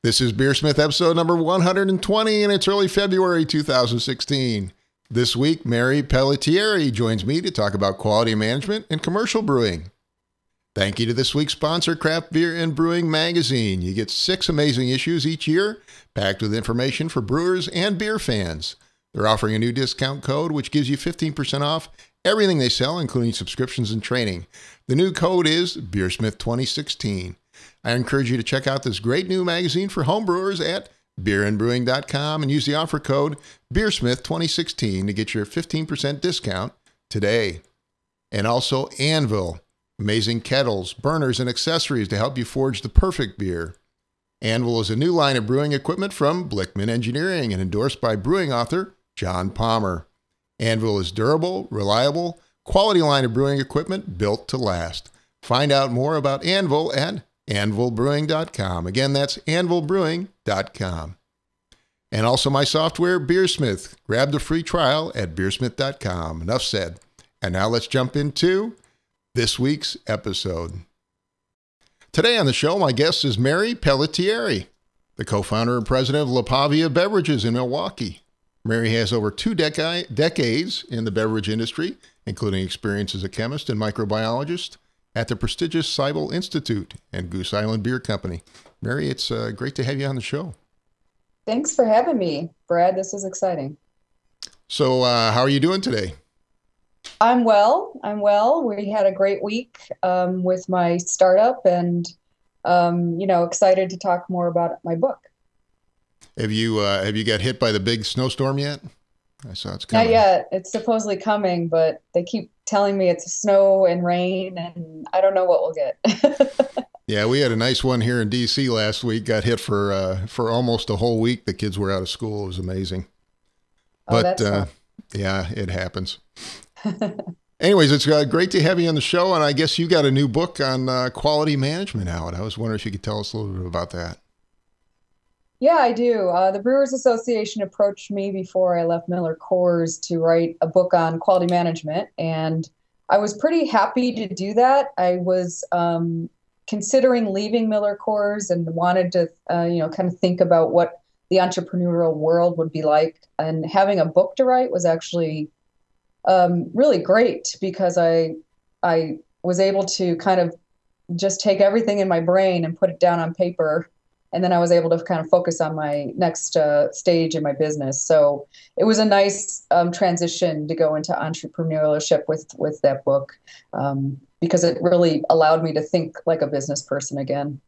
This is BeerSmith episode number 120, and it's early February 2016. This week, Mary Pellettieri joins me to talk about quality management and commercial brewing. Thank you to this week's sponsor, Craft Beer and Brewing Magazine. You get 6 amazing issues each year, packed with information for brewers and beer fans. They're offering a new discount code, which gives you 15% off everything they sell, including subscriptions and training. The new code is BeerSmith 2016. I encourage you to check out this great new magazine for homebrewers at beerandbrewing.com and use the offer code BeerSmith 2016 to get your 15% discount today. And also Anvil, amazing kettles, burners, and accessories to help you forge the perfect beer. Anvil is a new line of brewing equipment from Blickman Engineering and endorsed by brewing author John Palmer. Anvil is durable, reliable, quality line of brewing equipment built to last. Find out more about Anvil at anvilbrewing.com. Again, that's anvilbrewing.com. And also my software, BeerSmith. Grab the free trial at beersmith.com. Enough said. And now let's jump into this week's episode. Today on the show, my guest is Mary Pellettieri, the co-founder and president of La Pavia Beverages in Milwaukee. Mary has over 2 decades in the beverage industry, including experience as a chemist and microbiologist at the prestigious Seibel Institute and Goose Island Beer Company. Mary, it's great to have you on the show. Thanks for having me, Brad. This is exciting. So how are you doing today? I'm well. We had a great week with my startup and, excited to talk more about my book. Have you got hit by the big snowstorm yet? I saw it's coming. Not yet. It's supposedly coming, but they keep telling me it's snow and rain, and I don't know what we'll get. Yeah, we had a nice one here in D.C. last week. Got hit for almost a whole week. The kids were out of school. It was amazing. But yeah, it happens. Anyways, it's great to have you on the show, and I guess you got a new book on quality management out. I was wondering if you could tell us a little bit about that. Yeah, I do. The Brewers Association approached me before I left Miller Coors to write a book on quality management, and I was pretty happy to do that. I was considering leaving Miller Coors and wanted to, kind of think about what the entrepreneurial world would be like. And having a book to write was actually really great because I was able to kind of just take everything in my brain and put it down on paper. And then I was able to kind of focus on my next stage in my business. So it was a nice transition to go into entrepreneurship with that book because it really allowed me to think like a business person again.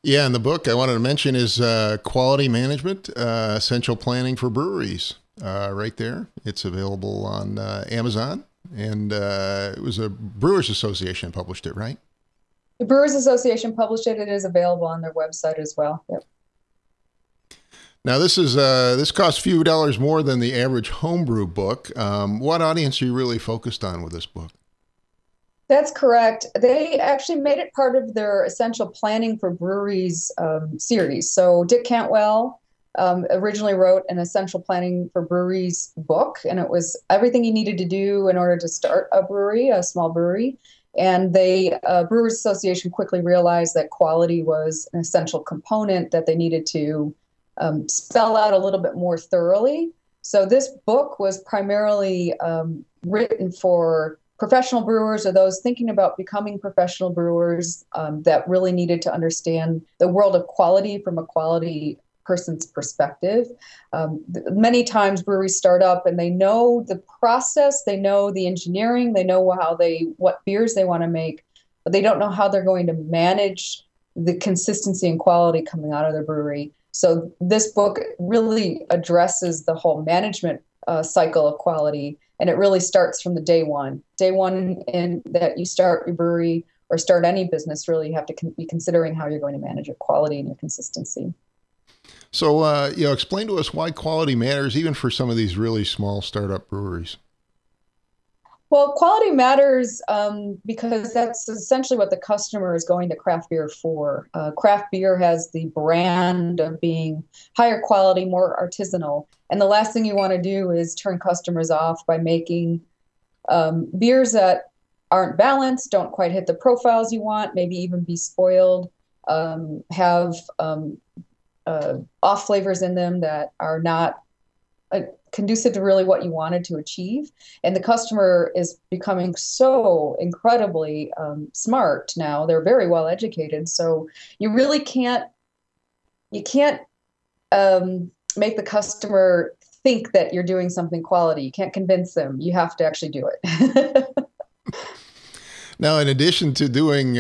Yeah, and the book I wanted to mention is Quality Management, Essential Planning for Breweries. Right there. It's available on Amazon. And it was a Brewers Association published it, right? The Brewers Association published it. It is available on their website as well. Yep. Now, this costs a few dollars more than the average homebrew book. What audience are you really focused on with this book? That's correct. They actually made it part of their Essential Planning for Breweries series. So Dick Cantwell originally wrote an Essential Planning for Breweries book, and it was everything you needed to do in order to start a brewery, a small brewery. And the Brewers Association quickly realized that quality was an essential component that they needed to spell out a little bit more thoroughly. So this book was primarily written for professional brewers or those thinking about becoming professional brewers that really needed to understand the world of quality from a quality person's perspective. Many times breweries start up and they know the process, they know the engineering, they know what beers they want to make, but they don't know how they're going to manage the consistency and quality coming out of their brewery. So this book really addresses the whole management cycle of quality, and it really starts from the day one in that you start your brewery or start any business. Really, you have to be considering how you're going to manage your quality and your consistency. So, explain to us why quality matters, even for some of these really small startup breweries. Well, quality matters because that's essentially what the customer is going to craft beer for. Craft beer has the brand of being higher quality, more artisanal. And the last thing you want to do is turn customers off by making beers that aren't balanced, don't quite hit the profiles you want, maybe even be spoiled, have off flavors in them that are not conducive to really what you wanted to achieve. And the customer is becoming so incredibly smart now. They're very well educated. So you really can't make the customer think that you're doing something quality. You can't convince them. You have to actually do it. Now, in addition to doing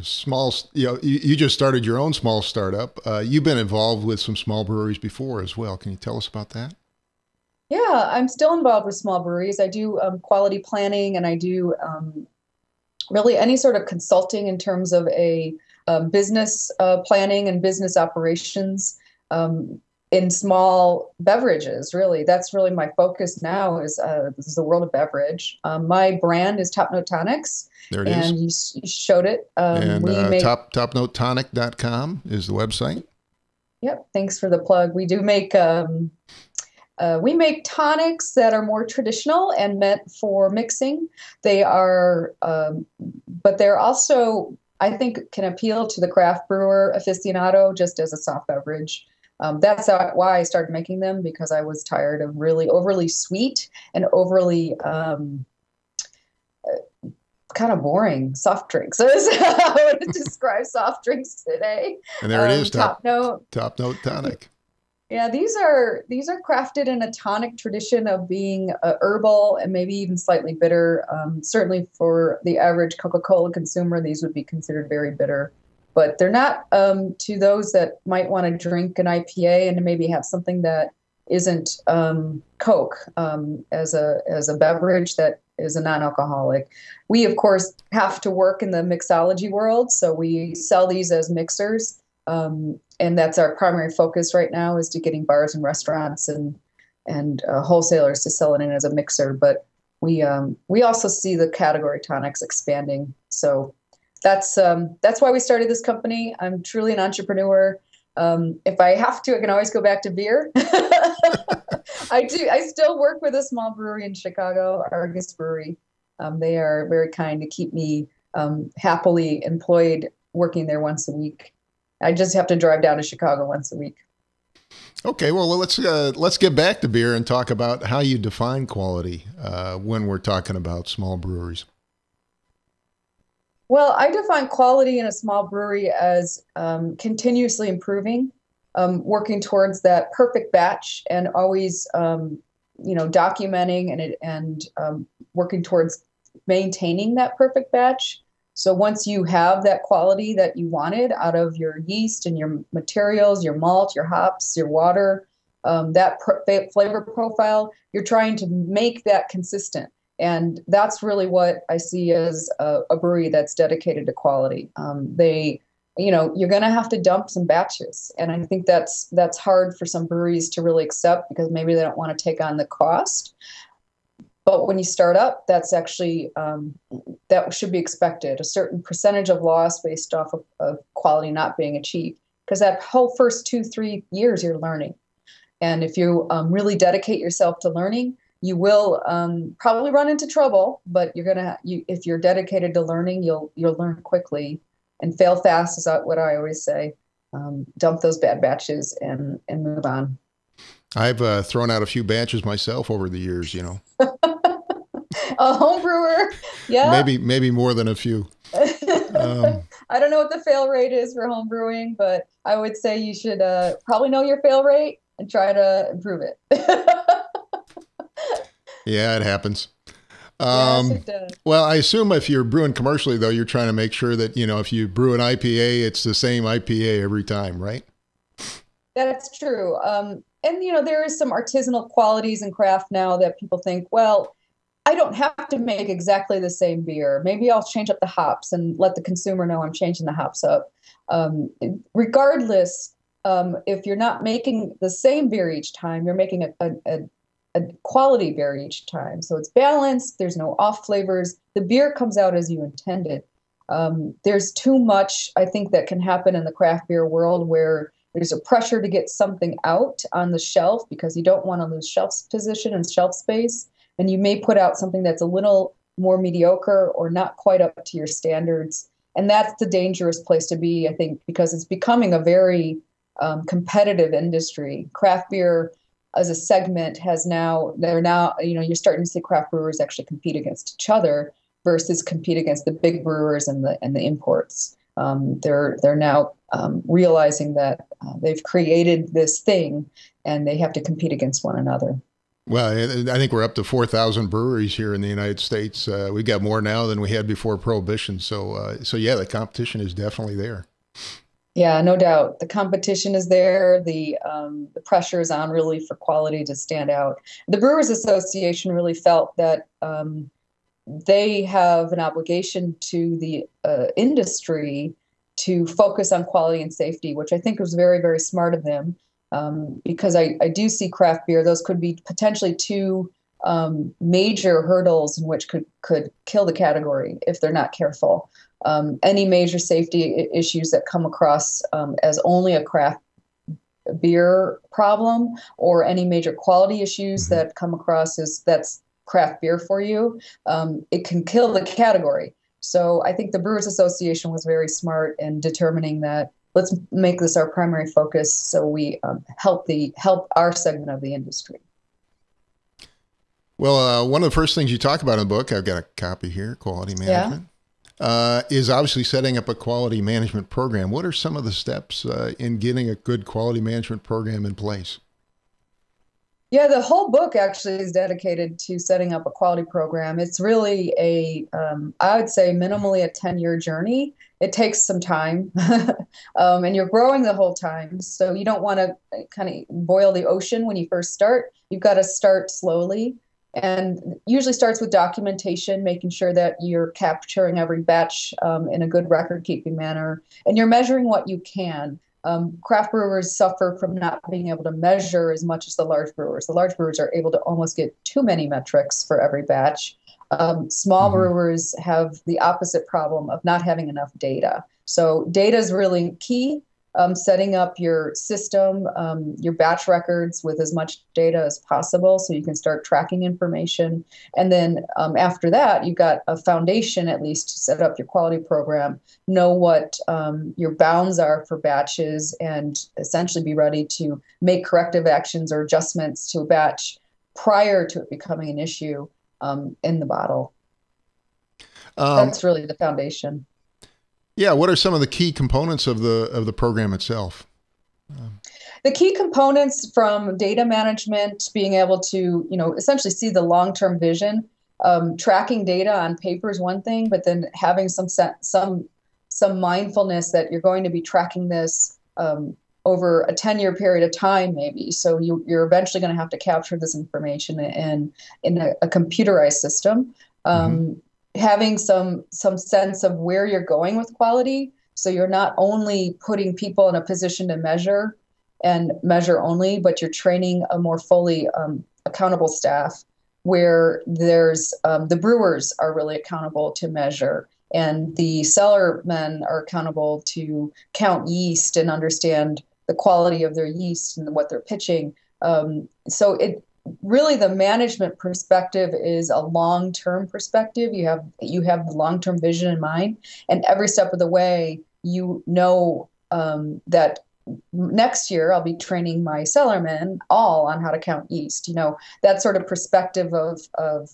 small, you just started your own small startup. You've been involved with some small breweries before as well. Can you tell us about that? Yeah, I'm still involved with small breweries. I do quality planning, and I do really any sort of consulting in terms of a business planning and business operations in small beverages. Really, that's really my focus now. Is the world of beverage. My brand is Top Note Tonics. There it and is. You showed it. And topnotetonic.com is the website. Yep. Thanks for the plug. We do make. We make tonics that are more traditional and meant for mixing. They are, but they're also, I think, can appeal to the craft brewer aficionado just as a soft beverage. That's why I started making them, because I was tired of really overly sweet and overly kind of boring soft drinks. So that's how I would describe soft drinks today. And there it is, Top Note Tonic. Yeah, these are crafted in a tonic tradition of being herbal and maybe even slightly bitter. Certainly for the average Coca-Cola consumer, these would be considered very bitter. But they're not to those that might want to drink an IPA and maybe have something that isn't Coke as a beverage that is a non-alcoholic. We, of course, have to work in the mixology world, so we sell these as mixers. And that's our primary focus right now, is to getting bars and restaurants and wholesalers to sell it in as a mixer. But we also see the category tonics expanding. So that's why we started this company. I'm truly an entrepreneur. If I have to, I can always go back to beer. I do. I still work with a small brewery in Chicago, Argus Brewery. They are very kind to keep me happily employed, working there once a week. I just have to drive down to Chicago once a week. Okay, well, let's get back to beer and talk about how you define quality when we're talking about small breweries. Well, I define quality in a small brewery as continuously improving, working towards that perfect batch, and always, documenting and working towards maintaining that perfect batch. So once you have that quality that you wanted out of your yeast and your materials, your malt, your hops, your water, that flavor profile, you're trying to make that consistent. And that's really what I see as a brewery that's dedicated to quality. You're going to have to dump some batches. And I think that's hard for some breweries to really accept, because maybe they don't want to take on the cost. But when you start up, that's actually, that should be expected, a certain percentage of loss based off of quality not being achieved. Because that whole first 2-3 years, you're learning. And if you really dedicate yourself to learning, you will probably run into trouble, but if you're dedicated to learning, you'll learn quickly. And fail fast is what I always say. Dump those bad batches and move on. I've thrown out a few batches myself over the years, A home brewer, yeah. Maybe more than a few. I don't know what the fail rate is for home brewing, but I would say you should probably know your fail rate and try to improve it. Yeah, it happens. Yes, it does. Well, I assume if you're brewing commercially, though, you're trying to make sure that, if you brew an IPA, it's the same IPA every time, right? That's true. And, there is some artisanal qualities in craft now that people think, well, I don't have to make exactly the same beer. Maybe I'll change up the hops and let the consumer know I'm changing the hops up. Regardless, if you're not making the same beer each time, you're making a quality beer each time. So it's balanced. There's no off flavors. The beer comes out as you intended. There's too much, I think, that can happen in the craft beer world, where there's a pressure to get something out on the shelf because you don't want to lose shelf position and shelf space. And you may put out something that's a little more mediocre or not quite up to your standards. And that's the dangerous place to be, I think, because it's becoming a very competitive industry. Craft beer as a segment you're starting to see craft brewers actually compete against each other versus compete against the big brewers and the imports. They're now realizing that they've created this thing and they have to compete against one another. Well, I think we're up to 4,000 breweries here in the United States. We've got more now than we had before Prohibition. So yeah, the competition is definitely there. Yeah, no doubt. The competition is there. The pressure is on really for quality to stand out. The Brewers Association really felt that they have an obligation to the industry to focus on quality and safety, which I think was very, very smart of them. Because I do see craft beer, those could be potentially two major hurdles in which could kill the category if they're not careful. Any major safety issues that come across as only a craft beer problem, or any major quality issues that come across as that's craft beer for you, it can kill the category. So I think the Brewers Association was very smart in determining that let's make this our primary focus so we help our segment of the industry. Well, one of the first things you talk about in the book, I've got a copy here, quality management, is obviously setting up a quality management program. What are some of the steps in getting a good quality management program in place? Yeah, the whole book actually is dedicated to setting up a quality program. It's really I would say minimally a 10-year journey. It takes some time and you're growing the whole time. So you don't want to kind of boil the ocean when you first start. You've got to start slowly, and usually starts with documentation, making sure that you're capturing every batch in a good record keeping manner, and you're measuring what you can. Craft brewers suffer from not being able to measure as much as the large brewers. The large brewers are able to almost get too many metrics for every batch. Small brewers have the opposite problem of not having enough data. So data is really key. Setting up your system, your batch records with as much data as possible so you can start tracking information. And then after that, you've got a foundation at least to set up your quality program, know what your bounds are for batches, and essentially be ready to make corrective actions or adjustments to a batch prior to it becoming an issue in the bottle. That's really the foundation. Yeah, what are some of the key components of the program itself? The key components, from data management, being able to, essentially see the long-term vision. Tracking data on paper is one thing, but then having some mindfulness that you're going to be tracking this over a 10-year period of time, maybe. So you're eventually going to have to capture this information in a computerized system. Having some sense of where you're going with quality. So you're not only putting people in a position to measure and measure only, but you're training a more fully accountable staff where there's the brewers are really accountable to measure, and the cellar men are accountable to count yeast and understand the quality of their yeast and what they're pitching. Really, the management perspective is a long-term perspective. You have the long-term vision in mind, and every step of the way, that next year I'll be training my cellarmen all on how to count yeast. That sort of perspective of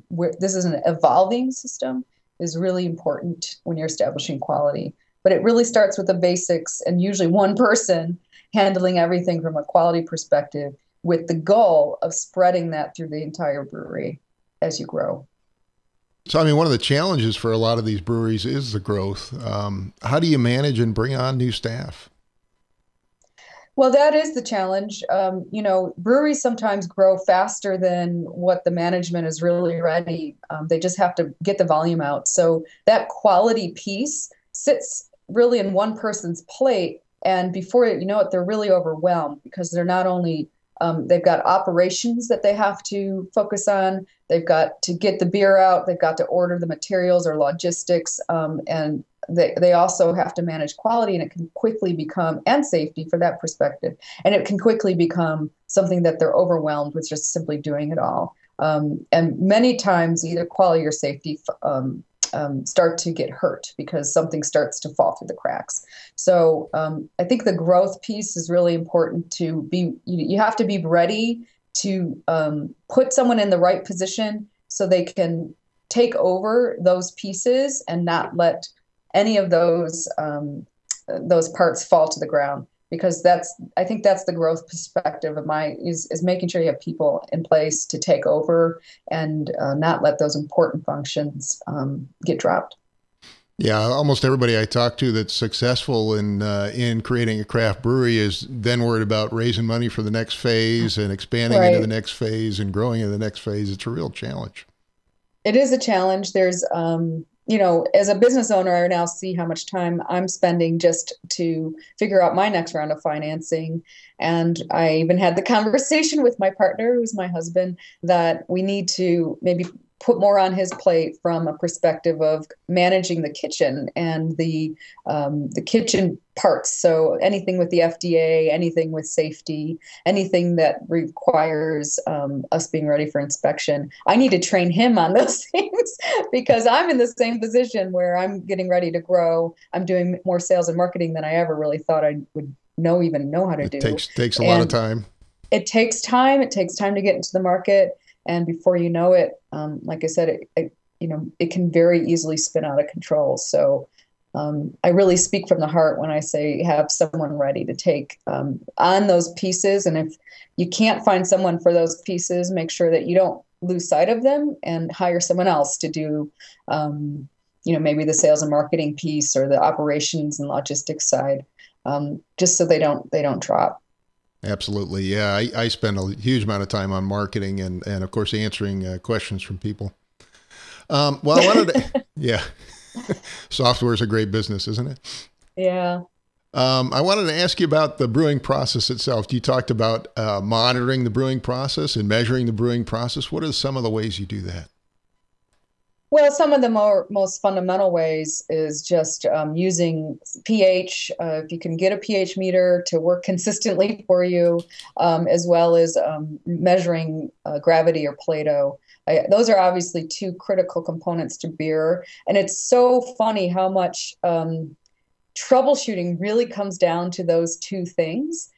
where this is an evolving system is really important when you're establishing quality. But it really starts with the basics, and usually one person handling everything from a quality perspective, with the goal of spreading that through the entire brewery as you grow. So, one of the challenges for a lot of these breweries is the growth. How do you manage and bring on new staff? Well, that is the challenge. Breweries sometimes grow faster than what the management is really ready. They just have to get the volume out. So that quality piece sits really in one person's plate. And before you know it, they're really overwhelmed, because they're not only they've got operations that they have to focus on. They've got to get the beer out. They've got to order the materials or logistics. And they also have to manage quality, and it can quickly become, and safety for that perspective. And it can quickly become something that they're overwhelmed with just simply doing it all. And many times either quality or safety start to get hurt because something starts to fall through the cracks. So I think the growth piece is really important to be, you have to be ready to put someone in the right position so they can take over those pieces and not let any of those parts fall to the ground. Because I think that's the growth perspective of is making sure you have people in place to take over and not let those important functions get dropped. Yeah, almost everybody I talk to that's successful in creating a craft brewery is then worried about raising money for the next phase and expanding into the next phase and growing into the next phase. It's a real challenge. It is a challenge. There's as a business owner, I now see how much time I'm spending just to figure out my next round of financing. And I even had the conversation with my partner, who's my husband, that we need to maybe put more on his plate from a perspective of managing the kitchen and the kitchen parts. So anything with the FDA, anything with safety, anything that requires us being ready for inspection. I need to train him on those things because I'm in the same position where I'm getting ready to grow. I'm doing more sales and marketing than I ever really thought I would even know how to do. It takes a lot of time. It takes time. It takes time to get into the market. And before you know it, like I said, it can very easily spin out of control. So I really speak from the heart when I say have someone ready to take on those pieces. And if you can't find someone for those pieces, make sure that you don't lose sight of them and hire someone else to do, maybe the sales and marketing piece or the operations and logistics side, just so they don't drop. Absolutely. Yeah. I spend a huge amount of time on marketing and of course, answering questions from people. I wanted to, yeah, software is a great business, isn't it? Yeah. I wanted to ask you about the brewing process itself. You talked about monitoring the brewing process and measuring the brewing process. What are some of the ways you do that? Well, some of the most fundamental ways is just using pH. If you can get a pH meter to work consistently for you, as well as measuring gravity or Plato. Those are obviously two critical components to beer. And it's so funny how much troubleshooting really comes down to those two things.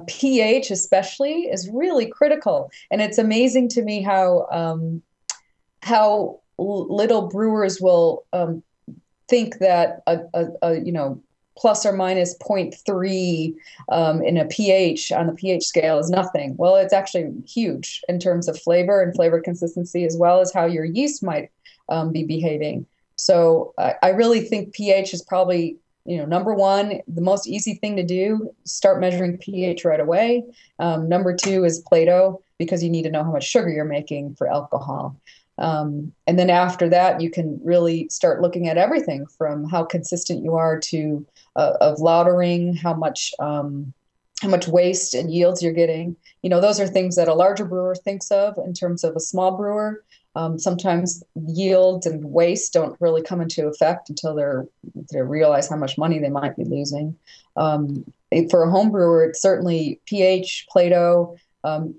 pH especially is really critical. And it's amazing to me how little brewers will think that a plus or minus 0.3 in a pH on the pH scale is nothing. Well, it's actually huge in terms of flavor and flavor consistency, as well as how your yeast might be behaving. So I really think pH is probably number one, the most easy thing to do. Start measuring pH right away. Number two is Plato, because you need to know how much sugar you're making for alcohol. And then after that, you can really start looking at everything from how consistent you are to of lautering, how much waste and yields you're getting. Those are things that a larger brewer thinks of in terms of a small brewer. Sometimes yields and waste don't really come into effect until they realize how much money they might be losing. For a home brewer, it's certainly pH, Plato.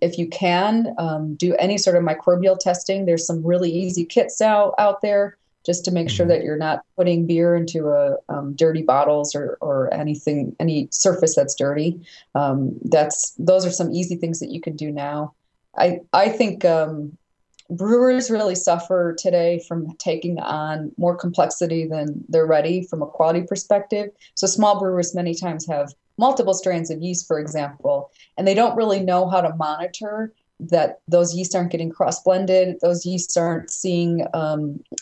If you can do any sort of microbial testing, there's some really easy kits out there just to make sure that you're not putting beer into dirty bottles or any surface that's dirty. Those are some easy things that you can do now. I think brewers really suffer today from taking on more complexity than they're ready from a quality perspective. So small brewers many times have multiple strains of yeast, for example, and they don't really know how to monitor that those yeasts aren't getting cross-blended, those yeasts aren't seeing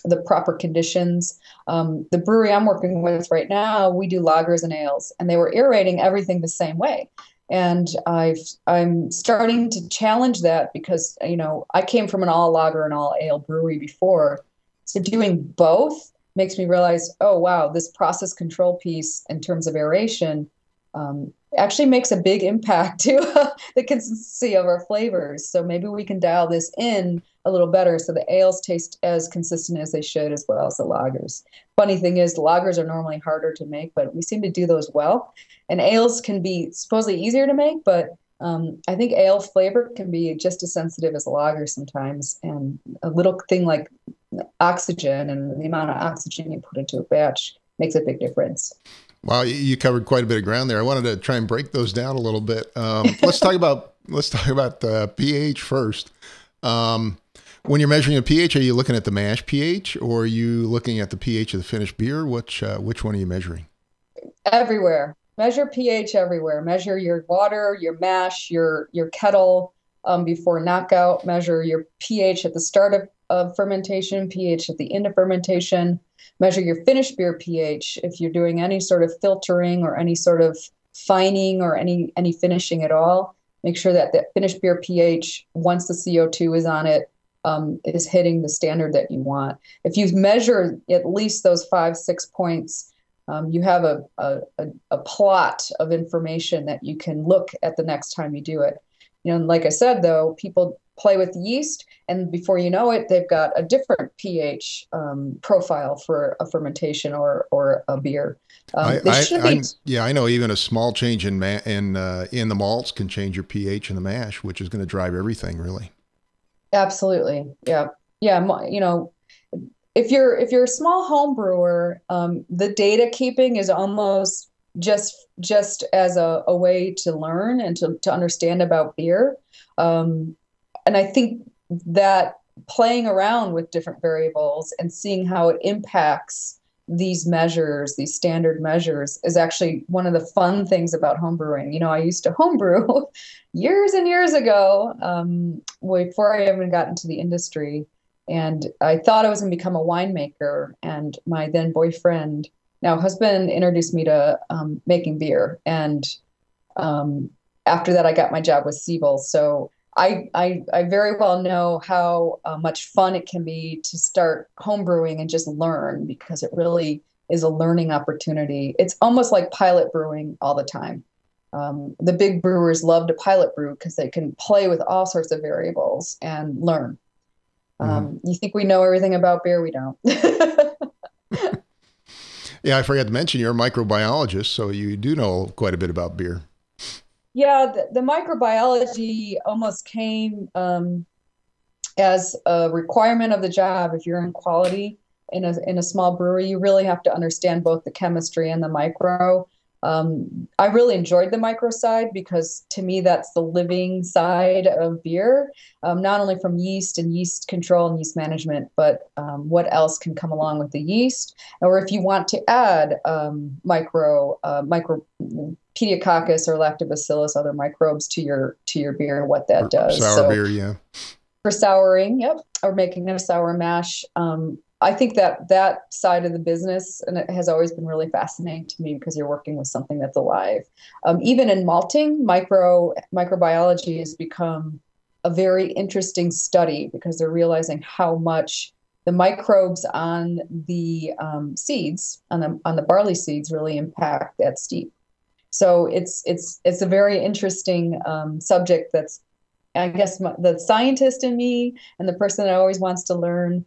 the proper conditions. The brewery I'm working with right now, we do lagers and ales, and they were aerating everything the same way. And I'm starting to challenge that because, I came from an all lager and all ale brewery before. So doing both makes me realize, oh, wow, this process control piece in terms of aeration actually makes a big impact to the consistency of our flavors. So maybe we can dial this in a little better so the ales taste as consistent as they should, as well as the lagers. Funny thing is, the lagers are normally harder to make, but we seem to do those well. And ales can be supposedly easier to make, but I think ale flavor can be just as sensitive as a lager sometimes. And a little thing like oxygen, and the amount of oxygen you put into a batch makes a big difference. Wow, you covered quite a bit of ground there. I wanted to try and break those down a little bit. Let's talk about pH first. When you're measuring a pH, are you looking at the mash pH, or are you looking at the pH of the finished beer? Which one are you measuring? Everywhere. Measure pH everywhere. Measure your water, your mash, your kettle before knockout. Measure your pH at the start of fermentation, pH at the end of fermentation. Measure your finished beer pH if you're doing any sort of filtering or any sort of fining or any finishing at all. Make sure that finished beer pH, once the CO2 is on it, is hitting the standard that you want. If you measure at least those 5-6 points, you have a plot of information that you can look at the next time you do it. Like I said, though, people play with yeast, and before you know it, they've got a different pH profile for a fermentation or a beer. I know even a small change in the malts can change your pH in the mash, which is going to drive everything, really. Absolutely, yeah. If you're a small home brewer, the data keeping is almost just as a way to learn and to understand about beer. And I think that playing around with different variables and seeing how it impacts these measures, these standard measures, is actually one of the fun things about homebrewing. I used to homebrew years and years ago, before I even got into the industry. And I thought I was going to become a winemaker. And my then boyfriend, now husband, introduced me to making beer. And after that, I got my job with Siebel. So I very well know how much fun it can be to start homebrewing and just learn, because it really is a learning opportunity. It's almost like pilot brewing all the time. The big brewers love to pilot brew because they can play with all sorts of variables and learn. You think we know everything about beer? We don't. Yeah, I forgot to mention you're a microbiologist, so you do know quite a bit about beer. Yeah, the microbiology almost came as a requirement of the job. If you're in quality in a small brewery, you really have to understand both the chemistry and the micro. I really enjoyed the micro side because to me, that's the living side of beer, not only from yeast and yeast control and yeast management, but what else can come along with the yeast. Or if you want to add micro Pediococcus or Lactobacillus, other microbes to your beer, what that does. Sour beer, yeah. For souring, yep, or making a sour mash. I think that side of the business, and it has always been really fascinating to me because you're working with something that's alive. Even in malting, microbiology has become a very interesting study because they're realizing how much the microbes on the seeds, on the barley seeds, really impact that steep. So it's a very interesting subject that's, I guess, the scientist in me and the person that always wants to learn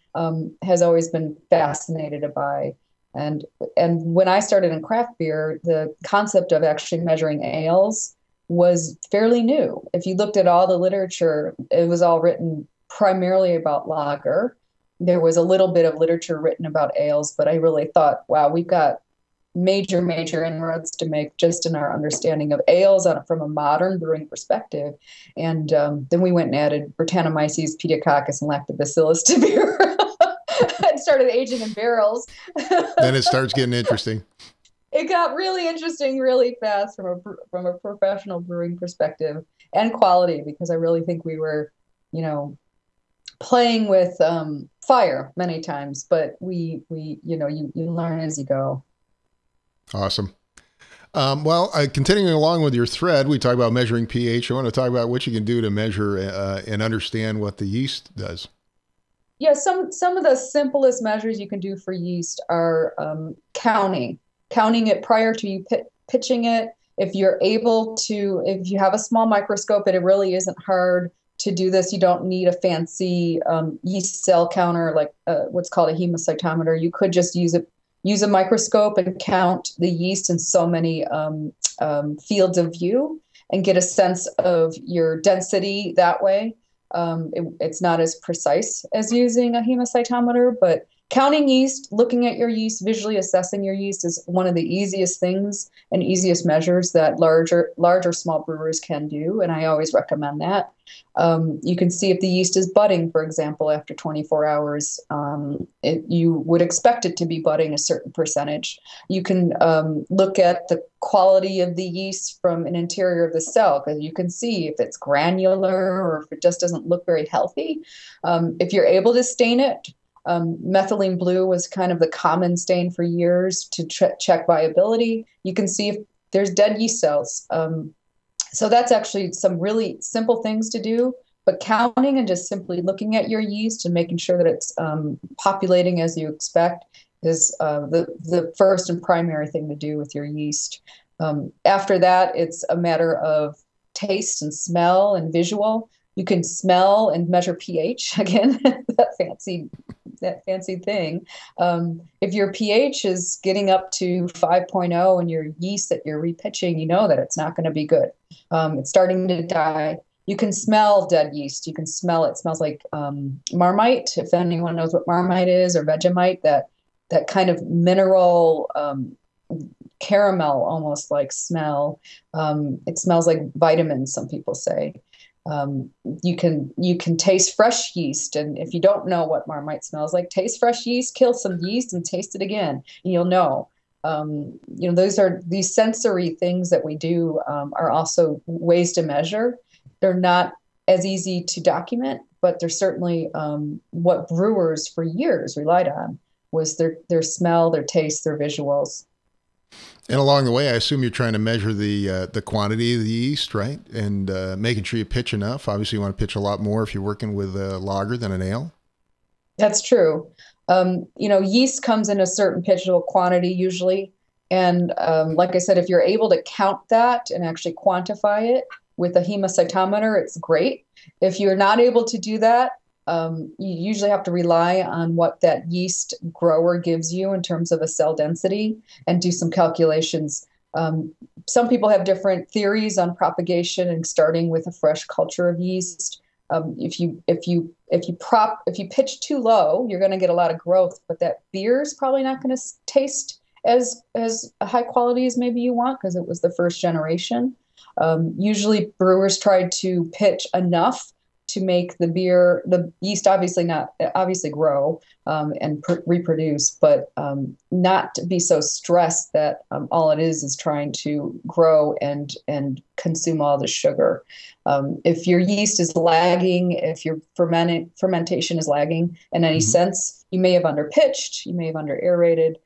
has always been fascinated by. And when I started in craft beer, the concept of actually measuring ales was fairly new. If you looked at all the literature, it was all written primarily about lager. There was a little bit of literature written about ales, but I really thought, wow, we've got major inroads to make just in our understanding of ales from a modern brewing perspective. And then we went and added Brettanomyces, Pediococcus, and Lactobacillus to beer and started aging in barrels. Then it starts getting interesting. It got really interesting really fast from a professional brewing perspective and quality, because I really think we were, playing with fire many times, but you learn as you go. Awesome. Well, continuing along with your thread, we talk about measuring pH. I want to talk about what you can do to measure and understand what the yeast does. Yeah, some of the simplest measures you can do for yeast are counting it prior to you pitching it. If you're able to, if you have a small microscope, it really isn't hard to do this. You don't need a fancy yeast cell counter like what's called a hemocytometer. You could just use a microscope and count the yeast in so many fields of view and get a sense of your density that way. It's not as precise as using a hemocytometer, but counting yeast, looking at your yeast, visually assessing your yeast is one of the easiest things and easiest measures that larger small brewers can do, and I always recommend that. You can see if the yeast is budding, for example, after 24 hours. You would expect it to be budding a certain percentage. You can look at the quality of the yeast from an interior of the cell, because you can see if it's granular or if it just doesn't look very healthy. If you're able to stain it, methylene blue was kind of the common stain for years to check viability. You can see if there's dead yeast cells. So that's actually some really simple things to do, but counting and just simply looking at your yeast and making sure that it's populating as you expect is the first and primary thing to do with your yeast. After that, it's a matter of taste and smell and visual. You can smell and measure pH, again, that fancy thing. If your pH is getting up to 5.0 and your yeast that you're repitching, you know that it's not going to be good. It's starting to die. You can smell dead yeast. You can smell it. It smells like Marmite, if anyone knows what Marmite is, or Vegemite, that kind of mineral caramel almost like smell. It smells like vitamins, some people say. You can taste fresh yeast, and if you don't know what Marmite smells like, taste fresh yeast, kill some yeast, and taste it again, and you'll know. These sensory things that we do are also ways to measure. They're not as easy to document, but they're certainly what brewers for years relied on was their smell, their taste, their visuals. And along the way, I assume you're trying to measure the quantity of the yeast, right? And making sure you pitch enough. Obviously, you want to pitch a lot more if you're working with a lager than an ale. That's true. Yeast comes in a certain pitchable quantity usually. And like I said, if you're able to count that and actually quantify it with a hemocytometer, it's great. If you're not able to do that, you usually have to rely on what that yeast grower gives you in terms of a cell density and do some calculations. Some people have different theories on propagation and starting with a fresh culture of yeast. If you pitch too low, you're going to get a lot of growth, but that beer is probably not going to taste as high quality as maybe you want because it was the first generation. Usually brewers try to pitch enough to make the yeast obviously grow and reproduce, but not to be so stressed that all it is trying to grow and consume all the sugar. If your yeast is lagging, if your fermentation is lagging in any sense, you may have underpitched, you may have under-aerated.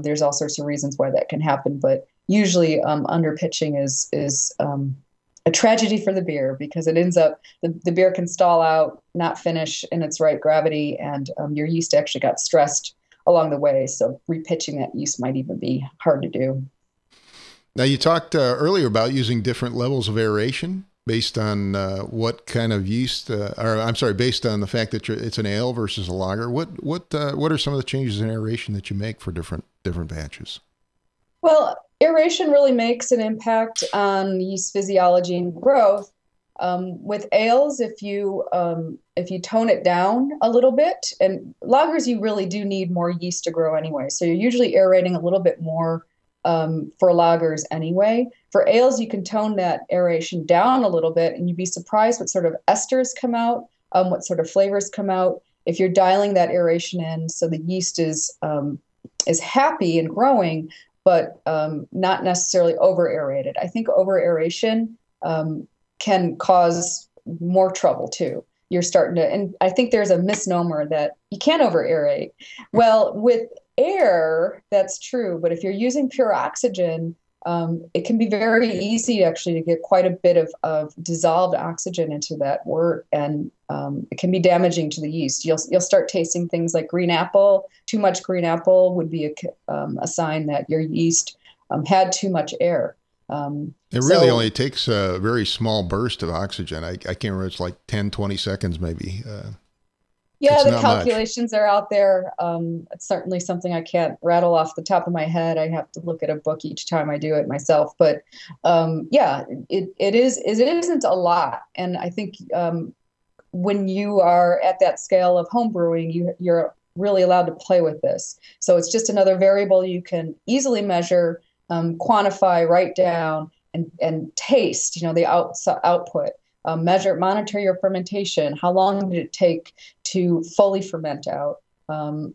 There's all sorts of reasons why that can happen, but usually underpitching is a tragedy for the beer because it ends up, the beer can stall out, not finish in its right gravity, and your yeast actually got stressed along the way. So repitching that yeast might even be hard to do. Now, you talked earlier about using different levels of aeration based on what kind of yeast, based on the fact that it's an ale versus a lager. What are some of the changes in aeration that you make for different batches? Well, aeration really makes an impact on yeast physiology and growth. With ales, if you tone it down a little bit, and lagers, you really do need more yeast to grow anyway. So you're usually aerating a little bit more for lagers anyway. For ales, you can tone that aeration down a little bit, and you'd be surprised what sort of esters come out, what sort of flavors come out if you're dialing that aeration in. So the yeast is happy and growing, but not necessarily over-aerated. I think over-aeration can cause more trouble too. You're starting to, and I think there's a misnomer that you can't over-aerate. Well, with air, that's true, but if you're using pure oxygen, it can be very easy actually to get quite a bit of dissolved oxygen into that wort, and it can be damaging to the yeast. You'll start tasting things like green apple. Too much green apple would be a sign that your yeast had too much air. It really only takes a very small burst of oxygen. I can't remember, it's like 10, 20 seconds maybe. Yeah, the calculations are out there. It's certainly something I can't rattle off the top of my head. I have to look at a book each time I do it myself. But it isn't a lot. And I think when you are at that scale of home brewing, you're really allowed to play with this. So it's just another variable you can easily measure, quantify, write down, and taste, the output. Monitor your fermentation. How long did it take to fully ferment out?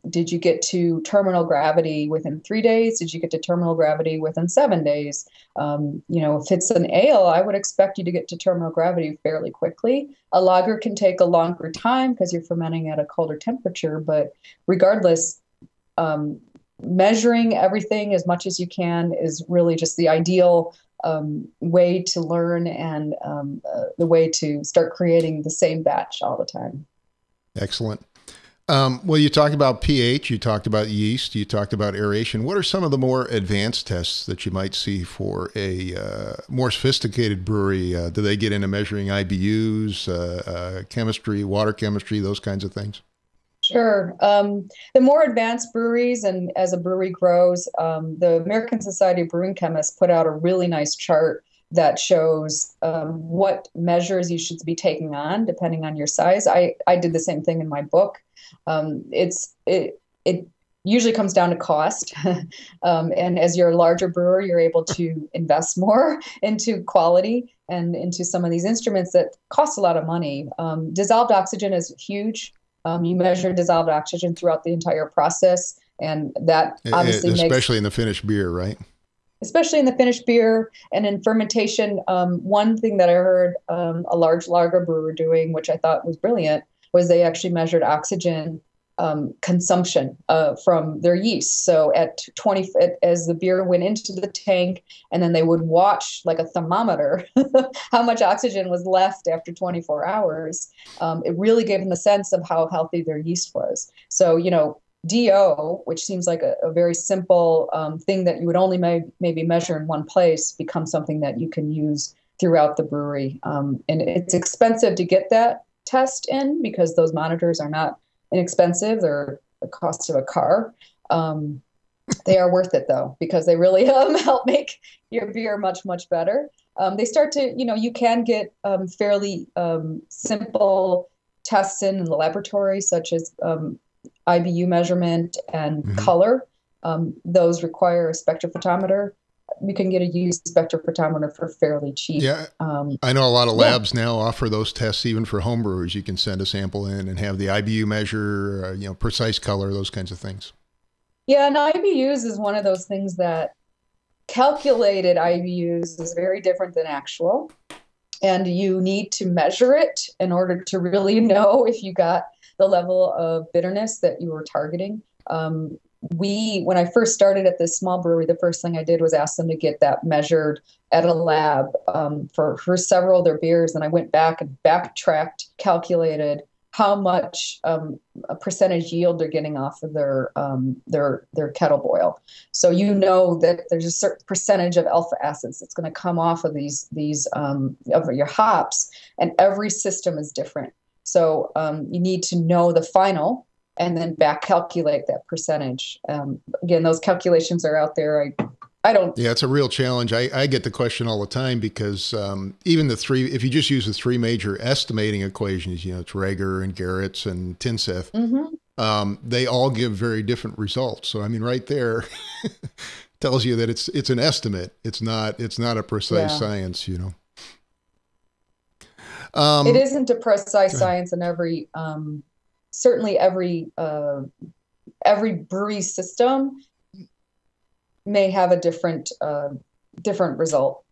Did you get to terminal gravity within 3 days? Did you get to terminal gravity within 7 days? If it's an ale, I would expect you to get to terminal gravity fairly quickly. A lager can take a longer time because you're fermenting at a colder temperature, but regardless, measuring everything as much as you can is really just the ideal way to learn and the way to start creating the same batch all the time. Excellent. Well, you talked about pH, you talked about yeast, you talked about aeration. What are some of the more advanced tests that you might see for a more sophisticated brewery? Do they get into measuring IBUs, chemistry, water chemistry, those kinds of things? Sure. The more advanced breweries, and as a brewery grows, the American Society of Brewing Chemists put out a really nice chart that shows what measures you should be taking on depending on your size. I did the same thing in my book. It usually comes down to cost. And as you're a larger brewer, you're able to invest more into quality and into some of these instruments that cost a lot of money. Dissolved oxygen is huge. You measure dissolved oxygen throughout the entire process, and that obviously especially in the finished beer, right? Especially in the finished beer and in fermentation. One thing that I heard a large lager brewer doing, which I thought was brilliant, was they actually measured oxygen consumption from their yeast. So as the beer went into the tank, and then they would watch like a thermometer how much oxygen was left after 24 hours. It really gave them a sense of how healthy their yeast was. So, DO, which seems like a very simple thing that you would only maybe measure in one place, becomes something that you can use throughout the brewery. And it's expensive to get that test in because those monitors are not inexpensive. They're the cost of a car. They are worth it though, because they really help make your beer much, much better. They start to, you can get fairly simple tests in the laboratory, such as IBU measurement and color. Those require a spectrophotometer. You can get a used spectrophotometer for fairly cheap. Yeah, I know a lot of labs now offer those tests even for home brewers. You can send a sample in and have the IBU measure, precise color, those kinds of things. Yeah, and IBUs is one of those things that calculated IBUs is very different than actual. And you need to measure it in order to really know if you got the level of bitterness that you were targeting. When I first started at this small brewery, the first thing I did was ask them to get that measured at a lab for several of their beers. And I went back and backtracked, calculated how much a percentage yield they're getting off of their kettle boil. So that there's a certain percentage of alpha acids that's going to come off of these of your hops, and every system is different. So you need to know the final and then back calculate that percentage. Again, those calculations are out there. I don't. Yeah, it's a real challenge. I get the question all the time because even if you just use the three major estimating equations, it's Rager and Garrett's and Tinseth, they all give very different results. So, right there tells you that it's an estimate. It's not a precise science, It isn't a precise science in certainly every brewery system may have a different result.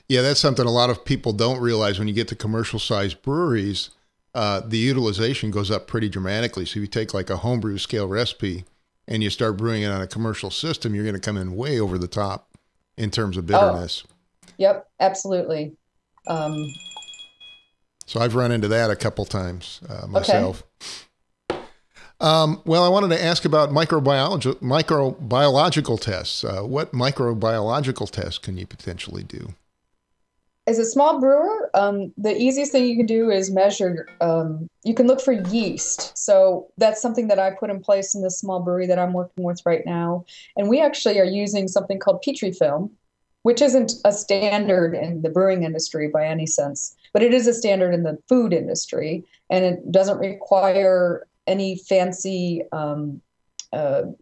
Yeah, that's something a lot of people don't realize. When you get to commercial sized breweries, the utilization goes up pretty dramatically. So if you take like a homebrew scale recipe and you start brewing it on a commercial system, you're going to come in way over the top in terms of bitterness. Yep, absolutely. So I've run into that a couple times myself. Okay. Well, I wanted to ask about microbiological tests. What microbiological tests can you potentially do? As a small brewer, the easiest thing you can do is measure. You can look for yeast. So that's something that I put in place in this small brewery that I'm working with right now. And we actually are using something called Petri film. which isn't a standard in the brewing industry by any sense, but it is a standard in the food industry, and it doesn't require any fancy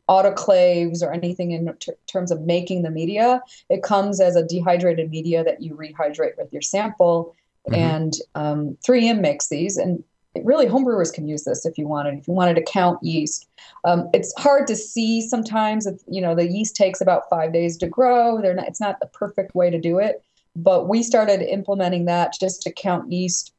autoclaves or anything in terms of making the media. It comes as a dehydrated media that you rehydrate with your sample, and 3M makes these, and really homebrewers can use this if you wanted. If you wanted to count yeast, it's hard to see sometimes. The yeast takes about 5 days to grow. It's not the perfect way to do it, but we started implementing that just to count yeast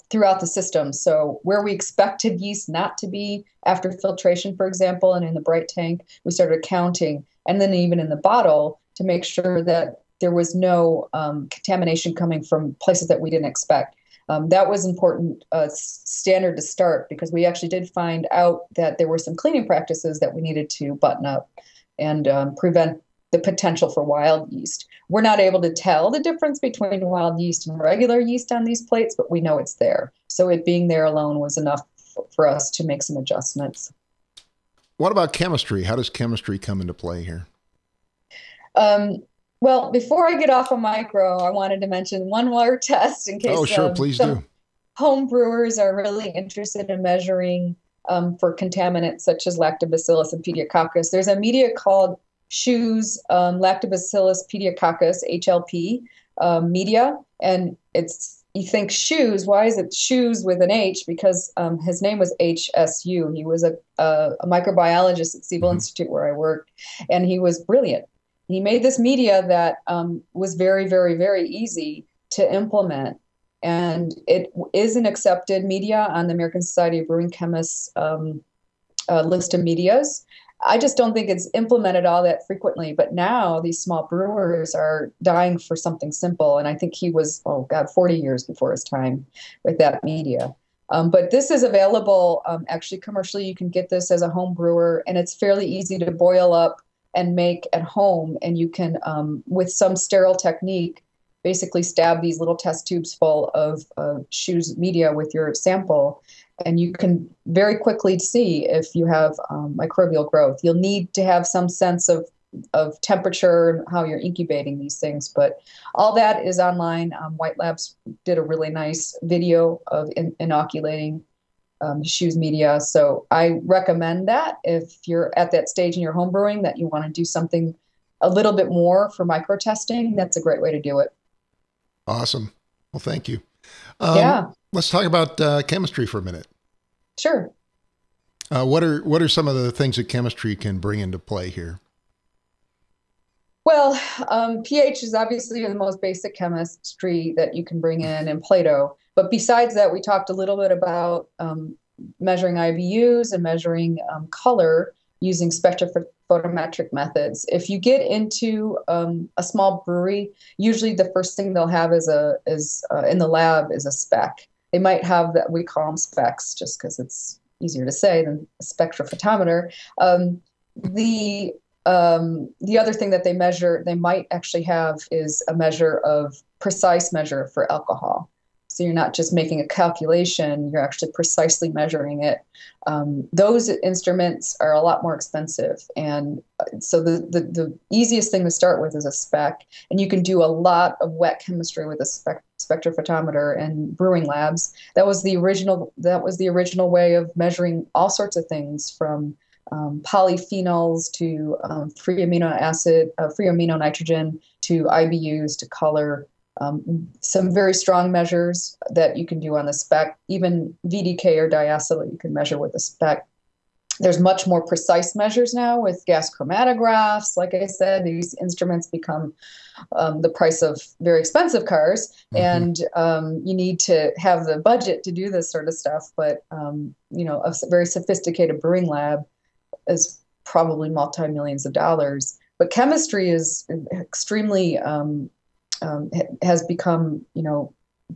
throughout the system. So where we expected yeast not to be after filtration, for example, and in the bright tank, we started counting, and then even in the bottle to make sure that there was no contamination coming from places that we didn't expect. That was important standard to start, because we actually did find out that there were some cleaning practices that we needed to button up and prevent the potential for wild yeast. We're not able to tell the difference between wild yeast and regular yeast on these plates, but we know it's there. So it being there alone was enough for us to make some adjustments. What about chemistry? How does chemistry come into play here? Well, before I get off of micro, I wanted to mention one more test in case Please do. Home brewers are really interested in measuring for contaminants such as lactobacillus and pediococcus. There's a media called Shoes Lactobacillus pediococcus, HLP media, and you think shoes. Why is it shoes with an H? Because his name was HSU. He was a microbiologist at Siebel Institute where I worked, and he was brilliant. He made this media that was very, very, very easy to implement. And it is an accepted media on the American Society of Brewing Chemists list of medias. I just don't think it's implemented all that frequently. But now these small brewers are dying for something simple. And I think he was, 40 years before his time with that media. But this is available actually commercially. You can get this as a home brewer, and it's fairly easy to boil up and make at home. And you can, with some sterile technique, basically stab these little test tubes full of shoes media with your sample. And you can very quickly see if you have microbial growth. You'll need to have some sense of temperature and how you're incubating these things. But all that is online. White Labs did a really nice video of inoculating shoes media. So I recommend that if you're at that stage in your home brewing that you want to do something a little bit more for micro testing, that's a great way to do it. Awesome. Well, thank you. Let's talk about chemistry for a minute. Sure. What are some of the things that chemistry can bring into play here? Well, pH is obviously the most basic chemistry that you can bring in Plato. But besides that, we talked a little bit about measuring IBUs and measuring color using spectrophotometric methods. If you get into a small brewery, usually the first thing they'll have is in the lab is a spec. They might have that, we call them specs just because it's easier to say than a spectrophotometer. The other thing that they might actually have is a precise measure for alcohol. So you're not just making a calculation, you're actually precisely measuring it. Those instruments are a lot more expensive. And so the easiest thing to start with is a spec. And you can do a lot of wet chemistry with a spectrophotometer and brewing labs. That was the original way of measuring all sorts of things, from polyphenols to free amino nitrogen, to IBUs, to color. Some very strong measures that you can do on the spec, even VDK or diacetyl you can measure with a spec. There's much more precise measures now with gas chromatographs. Like I said, these instruments become the price of very expensive cars, and you need to have the budget to do this sort of stuff. But a very sophisticated brewing lab is probably multi-millions of dollars. But chemistry is extremely has become,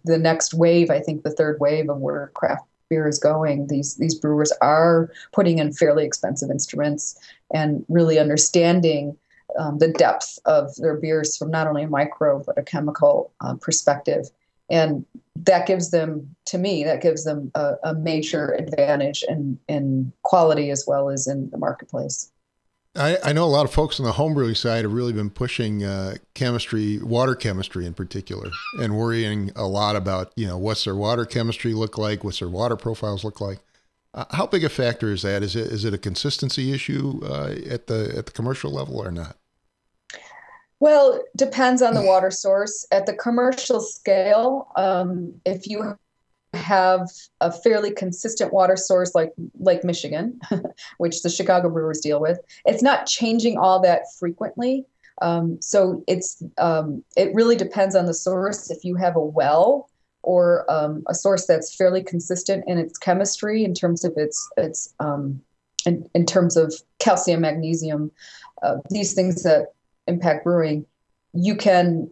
the next wave. I think the third wave of where craft beer is going. These brewers are putting in fairly expensive instruments and really understanding the depth of their beers from not only a micro but a chemical perspective, and that gives them a major advantage in quality as well as in the marketplace. I know a lot of folks on the homebrewing side have really been pushing chemistry, water chemistry in particular, and worrying a lot about, what's their water chemistry look like, what's their water profiles look like. How big a factor is that? Is it a consistency issue at the commercial level or not? Well, depends on the water source. At the commercial scale, if you have a fairly consistent water source like Lake Michigan, which the Chicago brewers deal with, it's not changing all that frequently. So it really depends on the source. If you have a well or a source that's fairly consistent in its chemistry in terms of in terms of calcium, magnesium, these things that impact brewing, you can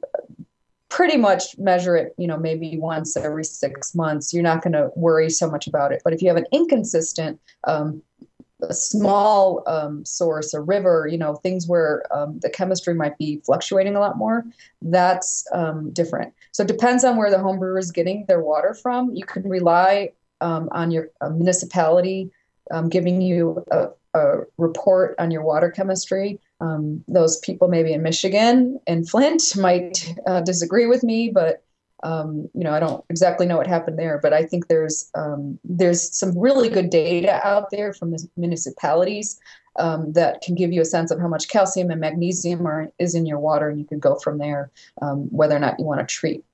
pretty much measure it, maybe once every 6 months. You're not going to worry so much about it. But if you have an inconsistent, a small source, a river, things where the chemistry might be fluctuating a lot more, that's different. So it depends on where the home brewer is getting their water from. You can rely on your municipality giving you a report on your water chemistry. Those people maybe in Michigan and Flint might disagree with me, but I don't exactly know what happened there. But I think there's some really good data out there from the municipalities that can give you a sense of how much calcium and magnesium is in your water, and you can go from there whether or not you want to treat.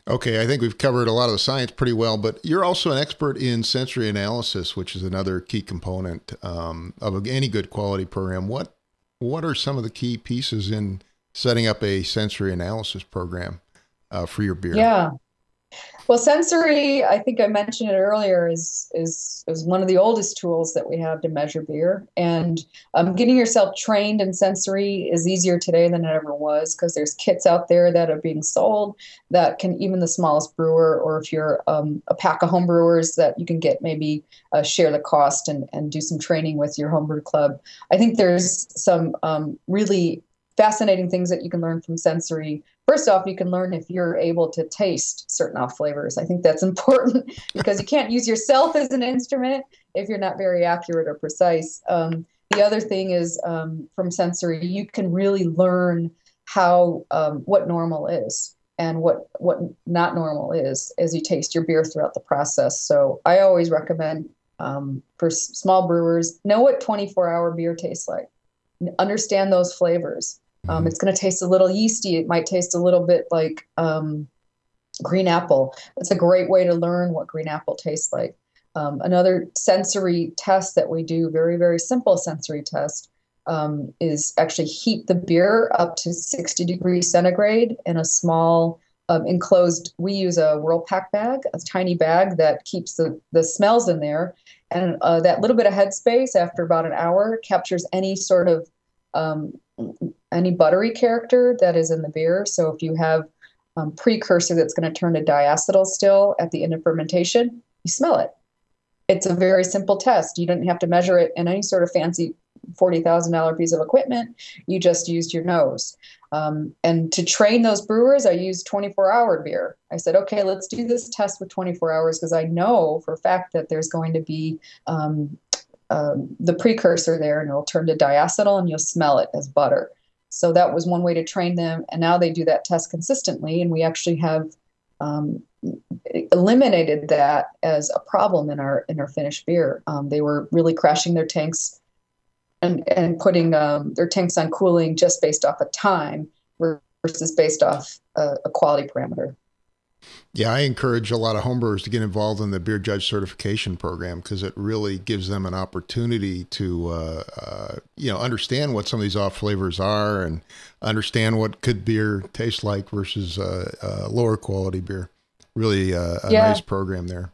Okay, I think we've covered a lot of the science pretty well, but you're also an expert in sensory analysis, which is another key component of any good quality program. What are some of the key pieces in setting up a sensory analysis program for your beer? Yeah. Well, sensory, I think I mentioned it earlier, is one of the oldest tools that we have to measure beer. And getting yourself trained in sensory is easier today than it ever was, because there's kits out there that are being sold that can, even the smallest brewer, or if you're a pack of home brewers, that you can get maybe share the cost and do some training with your homebrew club. I think there's some really fascinating things that you can learn from sensory. First off, you can learn if you're able to taste certain off flavors. I think that's important because you can't use yourself as an instrument if you're not very accurate or precise. The other thing is from sensory, you can really learn how what normal is and what not normal is as you taste your beer throughout the process. So I always recommend for small brewers, know what 24-hour beer tastes like. Understand those flavors. It's going to taste a little yeasty. It might taste a little bit like green apple. It's a great way to learn what green apple tastes like. Another sensory test that we do, very, very simple sensory test, is actually heat the beer up to 60 degrees centigrade in a small enclosed, we use a Whirlpack bag, a tiny bag that keeps the smells in there. And that little bit of headspace after about an hour captures any sort of any buttery character that is in the beer. So if you have precursor that's going to turn to diacetyl still at the end of fermentation, you smell it. It's a very simple test. You don't have to measure it in any sort of fancy $40,000 piece of equipment. You just used your nose. And to train those brewers, I used 24-hour beer. I said, okay, let's do this test with 24 hours because I know for a fact that there's going to be the precursor there, and it'll turn to diacetyl and you'll smell it as butter. So that was one way to train them. And now they do that test consistently. And we actually have eliminated that as a problem in our finished beer. They were really crashing their tanks and putting their tanks on cooling just based off of time versus based off a quality parameter. Yeah, I encourage a lot of homebrewers to get involved in the Beer Judge Certification Program because it really gives them an opportunity to, understand what some of these off flavors are and understand what good beer tastes like versus lower quality beer. Really a nice program there.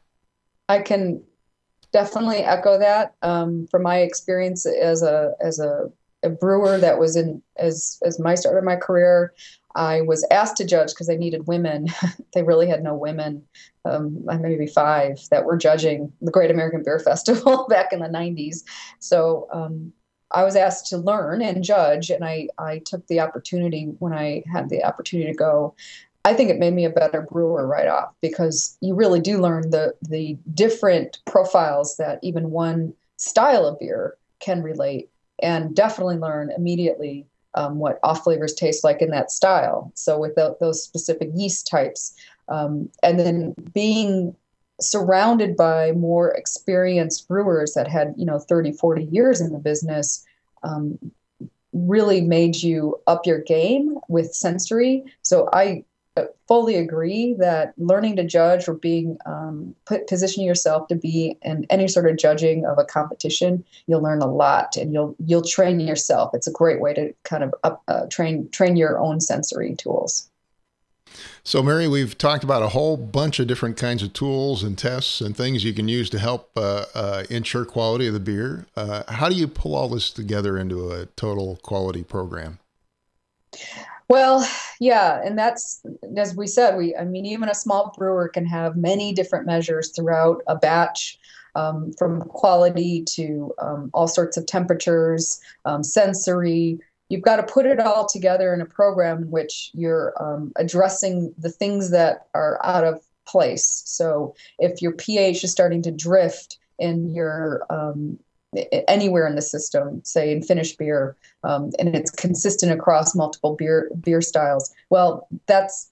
I can definitely echo that from my experience as a brewer that was as my start of my career. I was asked to judge because they needed women. They really had no women, maybe 5 that were judging the Great American Beer Festival back in the 90s. So I was asked to learn and judge, and I took the opportunity when I had the opportunity to go. I think it made me a better brewer right off because you really do learn the different profiles that even one style of beer can relate and definitely learn immediately what off flavors taste like in that style. So with those specific yeast types, and then being surrounded by more experienced brewers that had 30, 40 years in the business, really made you up your game with sensory. So I fully agree that learning to judge, or being positioning yourself to be in any sort of judging of a competition, you'll learn a lot, and you'll train yourself. It's a great way to kind of train your own sensory tools. So, Mary, we've talked about a whole bunch of different kinds of tools and tests and things you can use to help ensure quality of the beer. How do you pull all this together into a total quality program? Well, yeah, and that's, as we said, even a small brewer can have many different measures throughout a batch, from quality to all sorts of temperatures, sensory. You've got to put it all together in a program in which you're addressing the things that are out of place. So if your pH is starting to drift in your anywhere in the system, say in finished beer, and it's consistent across multiple beer styles, well, that's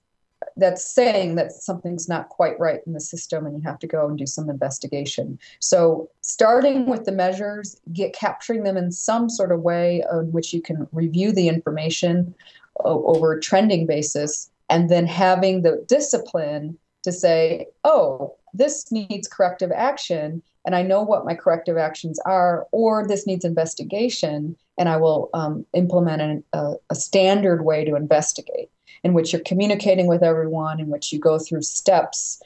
saying that something's not quite right in the system, and you have to go and do some investigation. So starting with the measures, capturing them in some sort of way in which you can review the information over a trending basis, and then having the discipline to say, oh, this needs corrective action, and I know what my corrective actions are, or this needs investigation, and I will implement a standard way to investigate, in which you're communicating with everyone, in which you go through steps.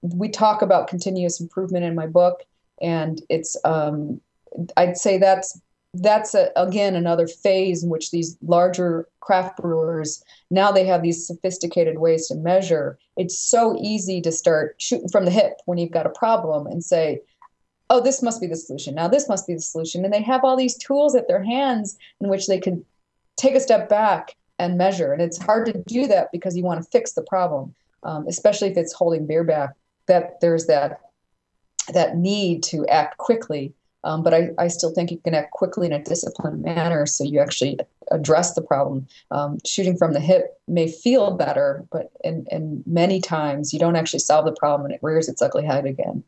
We talk about continuous improvement in my book, and it's I'd say that's again another phase in which these larger craft brewers, now they have these sophisticated ways to measure. It's so easy to start shooting from the hip when you've got a problem and say, oh, this must be the solution. Now this must be the solution. And they have all these tools at their hands in which they can take a step back and measure. And it's hard to do that because you want to fix the problem, especially if it's holding beer back, that there's that need to act quickly. But I still think you can act quickly in a disciplined manner, so you actually address the problem. Shooting from the hip may feel better, but in many times you don't actually solve the problem, and it rears its ugly head again.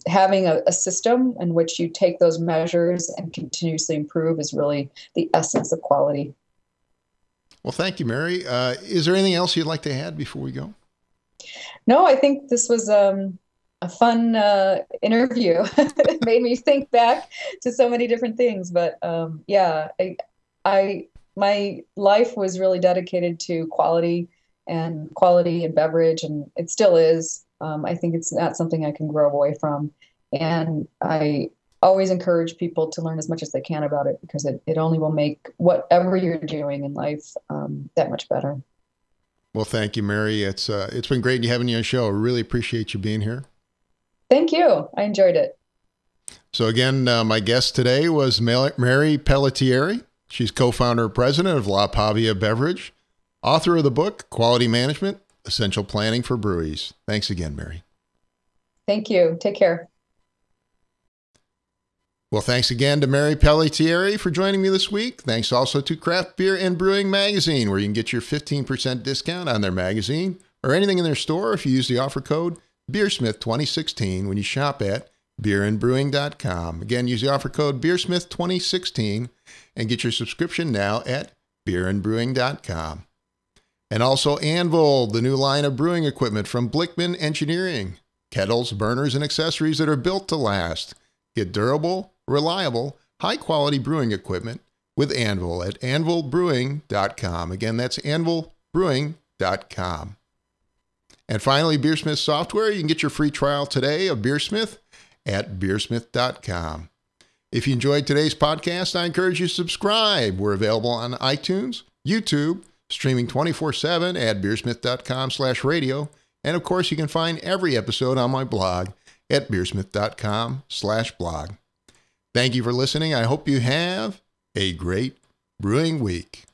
Having a system in which you take those measures and continuously improve is really the essence of quality. Well, thank you, Mary. Is there anything else you'd like to add before we go? No, I think this was a fun interview. It made me think back to so many different things. But my life was really dedicated to quality in beverage, and it still is. I think it's not something I can grow away from. And I always encourage people to learn as much as they can about it, because it only will make whatever you're doing in life that much better. Well, thank you, Mary. It's been great having you on the show. I really appreciate you being here. Thank you. I enjoyed it. So again, my guest today was Mary Pellettieri. She's co-founder and president of La Pavia Beverage, author of the book, Quality Management, Essential Planning for Breweries. Thanks again, Mary. Thank you. Take care. Well, thanks again to Mary Pellettieri for joining me this week. Thanks also to Craft Beer and Brewing Magazine, where you can get your 15% discount on their magazine or anything in their store if you use the offer code BeerSmith2016 when you shop at beerandbrewing.com. Again, use the offer code BeerSmith2016 and get your subscription now at beerandbrewing.com. And also Anvil, the new line of brewing equipment from Blickman Engineering. Kettles, burners, and accessories that are built to last. Get durable, reliable, high-quality brewing equipment with Anvil at anvilbrewing.com. Again, that's anvilbrewing.com. And finally, BeerSmith software. You can get your free trial today of BeerSmith at beersmith.com. If you enjoyed today's podcast, I encourage you to subscribe. We're available on iTunes, YouTube, streaming 24/7 at beersmith.com/radio. And of course, you can find every episode on my blog at beersmith.com/blog. Thank you for listening. I hope you have a great brewing week.